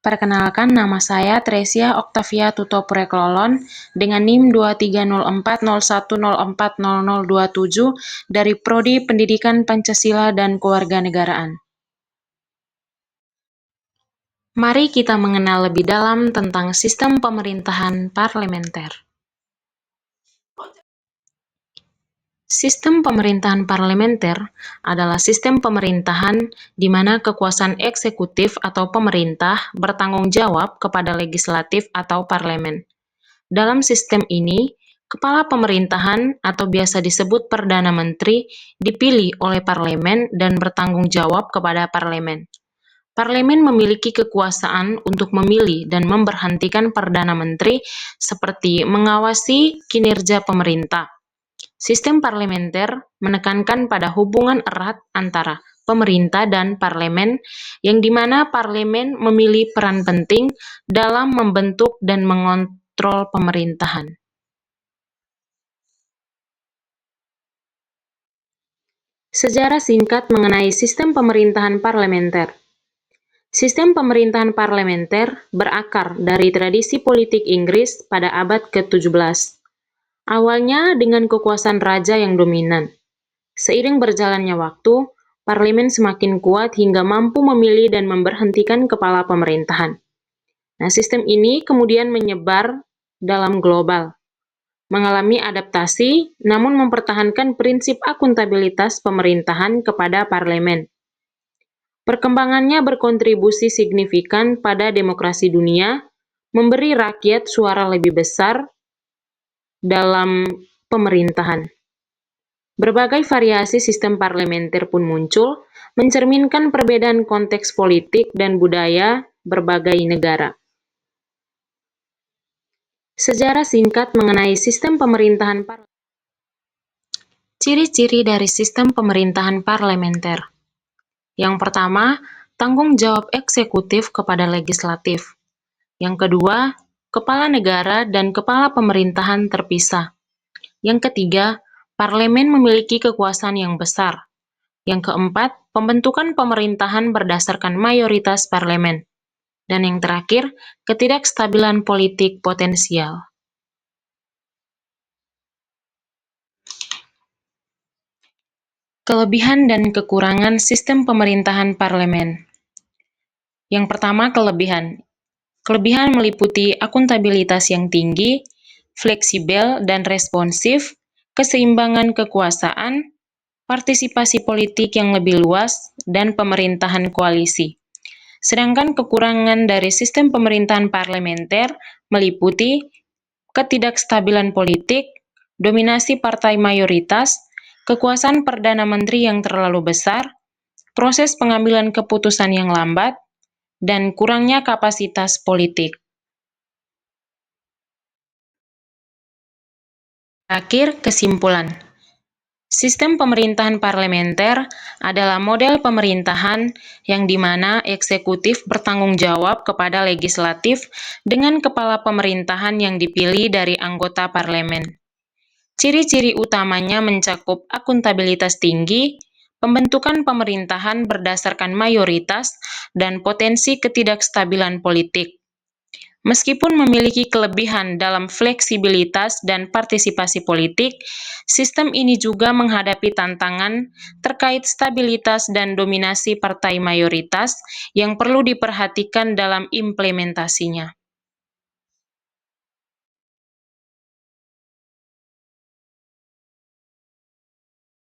Perkenalkan, nama saya Tresia Oktavia Tutopureklolon dengan NIM 230401040027 dari Prodi Pendidikan Pancasila dan Kewarganegaraan. Mari kita mengenal lebih dalam tentang sistem pemerintahan parlementer. Sistem pemerintahan parlementer adalah sistem pemerintahan di mana kekuasaan eksekutif atau pemerintah bertanggung jawab kepada legislatif atau parlemen. Dalam sistem ini, kepala pemerintahan atau biasa disebut Perdana Menteri dipilih oleh parlemen dan bertanggung jawab kepada parlemen. Parlemen memiliki kekuasaan untuk memilih dan memberhentikan Perdana Menteri seperti mengawasi kinerja pemerintah. Sistem parlementer menekankan pada hubungan erat antara pemerintah dan parlemen, yang dimana parlemen memiliki peran penting dalam membentuk dan mengontrol pemerintahan. Sejarah singkat mengenai sistem pemerintahan parlementer. Sistem pemerintahan parlementer berakar dari tradisi politik Inggris pada abad ke-17. Awalnya dengan kekuasaan raja yang dominan. Seiring berjalannya waktu, parlemen semakin kuat hingga mampu memilih dan memberhentikan kepala pemerintahan. Nah, sistem ini kemudian menyebar dalam global, mengalami adaptasi, namun mempertahankan prinsip akuntabilitas pemerintahan kepada parlemen. Perkembangannya berkontribusi signifikan pada demokrasi dunia, memberi rakyat suara lebih besar dalam pemerintahan. Berbagai variasi sistem parlementer pun muncul, mencerminkan perbedaan konteks politik dan budaya berbagai negara. Sejarah singkat mengenai sistem pemerintahan parlementer. Ciri-ciri dari sistem pemerintahan parlementer. Yang pertama, tanggung jawab eksekutif kepada legislatif. Yang kedua, kepala negara dan kepala pemerintahan terpisah. Yang ketiga, parlemen memiliki kekuasaan yang besar. Yang keempat, pembentukan pemerintahan berdasarkan mayoritas parlemen. Dan yang terakhir, ketidakstabilan politik potensial. Kelebihan dan kekurangan sistem pemerintahan parlemen. Yang pertama, kelebihan. Kelebihan meliputi akuntabilitas yang tinggi, fleksibel dan responsif, keseimbangan kekuasaan, partisipasi politik yang lebih luas, dan pemerintahan koalisi. Sedangkan kekurangan dari sistem pemerintahan parlementer meliputi ketidakstabilan politik, dominasi partai mayoritas, kekuasaan Perdana Menteri yang terlalu besar, proses pengambilan keputusan yang lambat, dan kurangnya kapasitas politik. Terakhir, kesimpulan. Sistem pemerintahan parlementer adalah model pemerintahan yang di mana eksekutif bertanggung jawab kepada legislatif dengan kepala pemerintahan yang dipilih dari anggota parlemen. Ciri-ciri utamanya mencakup akuntabilitas tinggi, pembentukan pemerintahan berdasarkan mayoritas, dan potensi ketidakstabilan politik. Meskipun memiliki kelebihan dalam fleksibilitas dan partisipasi politik, sistem ini juga menghadapi tantangan terkait stabilitas dan dominasi partai mayoritas yang perlu diperhatikan dalam implementasinya.